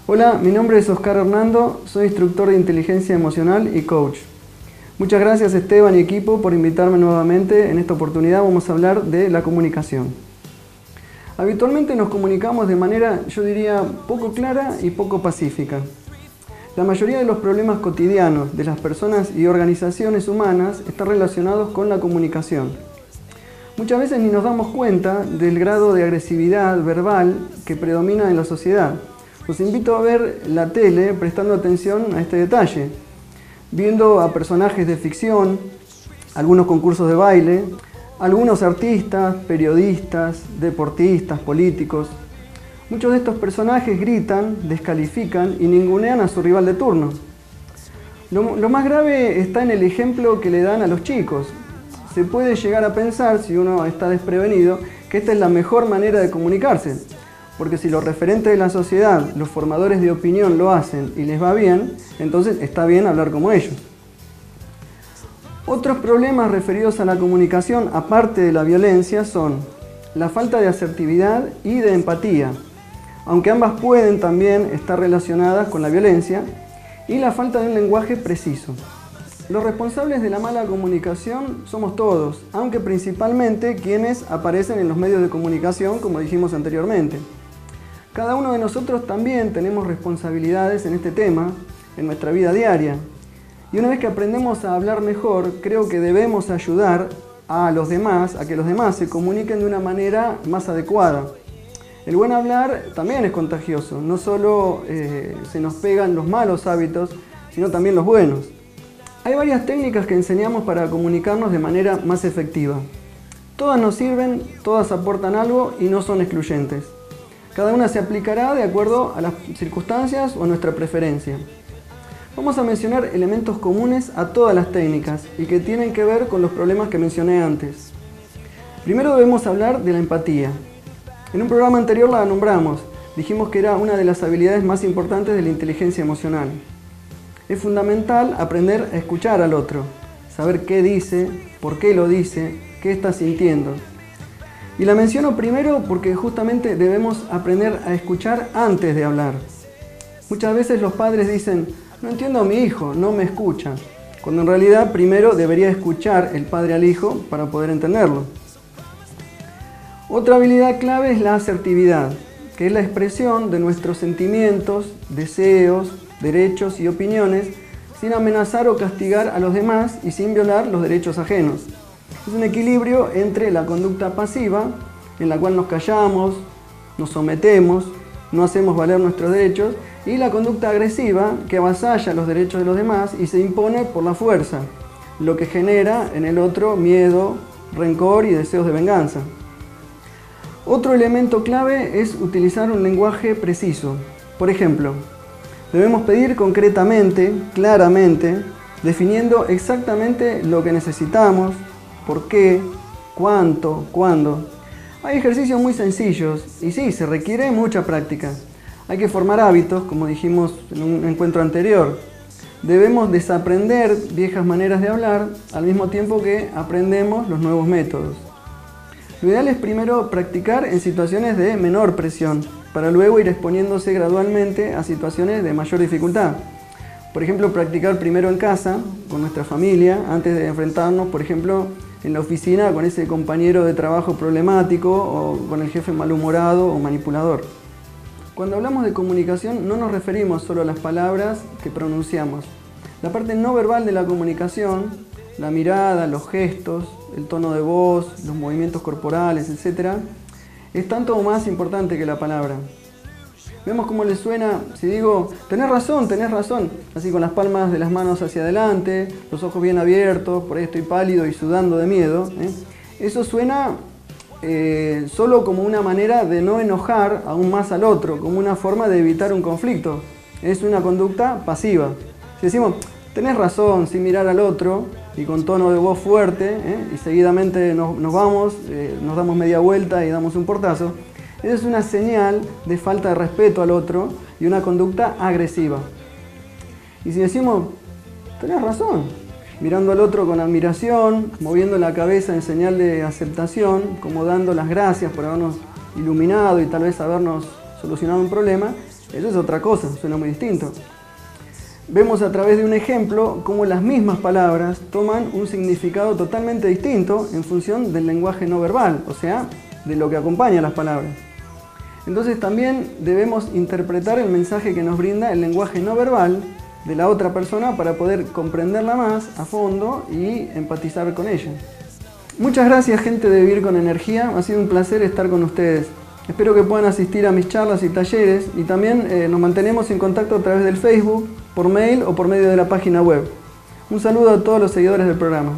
Hola, mi nombre es Oscar Hernando, soy instructor de inteligencia emocional y coach. Muchas gracias Esteban y equipo por invitarme nuevamente. En esta oportunidad vamos a hablar de la comunicación. Habitualmente nos comunicamos de manera, yo diría, poco clara y poco pacífica. La mayoría de los problemas cotidianos de las personas y organizaciones humanas están relacionados con la comunicación. Muchas veces ni nos damos cuenta del grado de agresividad verbal que predomina en la sociedad. Los invito a ver la tele prestando atención a este detalle, viendo a personajes de ficción, algunos concursos de baile, algunos artistas, periodistas, deportistas, políticos. Muchos de estos personajes gritan, descalifican y ningunean a su rival de turno. Lo más grave está en el ejemplo que le dan a los chicos. Se puede llegar a pensar, si uno está desprevenido, que esta es la mejor manera de comunicarse. Porque si los referentes de la sociedad, los formadores de opinión lo hacen y les va bien, entonces está bien hablar como ellos. Otros problemas referidos a la comunicación, aparte de la violencia, son la falta de asertividad y de empatía, aunque ambas pueden también estar relacionadas con la violencia, y la falta de un lenguaje preciso. Los responsables de la mala comunicación somos todos, aunque principalmente quienes aparecen en los medios de comunicación, como dijimos anteriormente. Cada uno de nosotros también tenemos responsabilidades en este tema, en nuestra vida diaria. Y una vez que aprendemos a hablar mejor, creo que debemos ayudar a los demás, a que los demás se comuniquen de una manera más adecuada. El buen hablar también es contagioso, no solo se nos pegan los malos hábitos, sino también los buenos. Hay varias técnicas que enseñamos para comunicarnos de manera más efectiva. Todas nos sirven, todas aportan algo y no son excluyentes. Cada una se aplicará de acuerdo a las circunstancias o a nuestra preferencia. Vamos a mencionar elementos comunes a todas las técnicas y que tienen que ver con los problemas que mencioné antes. Primero debemos hablar de la empatía. En un programa anterior la nombramos, dijimos que era una de las habilidades más importantes de la inteligencia emocional. Es fundamental aprender a escuchar al otro, saber qué dice, por qué lo dice, qué está sintiendo. Y la menciono primero porque justamente debemos aprender a escuchar antes de hablar. Muchas veces los padres dicen, no entiendo a mi hijo, no me escucha, cuando en realidad primero debería escuchar el padre al hijo para poder entenderlo. Otra habilidad clave es la asertividad, que es la expresión de nuestros sentimientos, deseos, derechos y opiniones sin amenazar o castigar a los demás y sin violar los derechos ajenos. Es un equilibrio entre la conducta pasiva, en la cual nos callamos, nos sometemos, no hacemos valer nuestros derechos, y la conducta agresiva, que avasalla los derechos de los demás y se impone por la fuerza, lo que genera en el otro miedo, rencor y deseos de venganza. Otro elemento clave es utilizar un lenguaje preciso. Por ejemplo, debemos pedir concretamente, claramente, definiendo exactamente lo que necesitamos, por qué, cuánto, cuándo. Hay ejercicios muy sencillos y sí, se requiere mucha práctica. Hay que formar hábitos, como dijimos en un encuentro anterior. Debemos desaprender viejas maneras de hablar al mismo tiempo que aprendemos los nuevos métodos. Lo ideal es primero practicar en situaciones de menor presión, para luego ir exponiéndose gradualmente a situaciones de mayor dificultad. Por ejemplo, practicar primero en casa, con nuestra familia, antes de enfrentarnos, por ejemplo, en la oficina con ese compañero de trabajo problemático o con el jefe malhumorado o manipulador. Cuando hablamos de comunicación no nos referimos solo a las palabras que pronunciamos. La parte no verbal de la comunicación, la mirada, los gestos, el tono de voz, los movimientos corporales, etc., es tanto o más importante que la palabra. Vemos cómo le suena si digo, tenés razón, así con las palmas de las manos hacia adelante, los ojos bien abiertos, por ahí estoy pálido y sudando de miedo. Eso suena solo como una manera de no enojar aún más al otro, como una forma de evitar un conflicto. Es una conducta pasiva. Si decimos, tenés razón, sin mirar al otro y con tono de voz fuerte, y seguidamente nos vamos, nos damos media vuelta y damos un portazo, esa es una señal de falta de respeto al otro y una conducta agresiva. Y si decimos, tenés razón, mirando al otro con admiración, moviendo la cabeza en señal de aceptación, como dando las gracias por habernos iluminado y tal vez habernos solucionado un problema, Eso es otra cosa, suena muy distinto. Vemos a través de un ejemplo cómo las mismas palabras toman un significado totalmente distinto en función del lenguaje no verbal, o sea, de lo que acompaña a las palabras. Entonces también debemos interpretar el mensaje que nos brinda el lenguaje no verbal de la otra persona para poder comprenderla más a fondo y empatizar con ella. Muchas gracias, gente de Vivir con Energía, ha sido un placer estar con ustedes. Espero que puedan asistir a mis charlas y talleres y también nos mantenemos en contacto a través del Facebook, por mail o por medio de la página web. Un saludo a todos los seguidores del programa.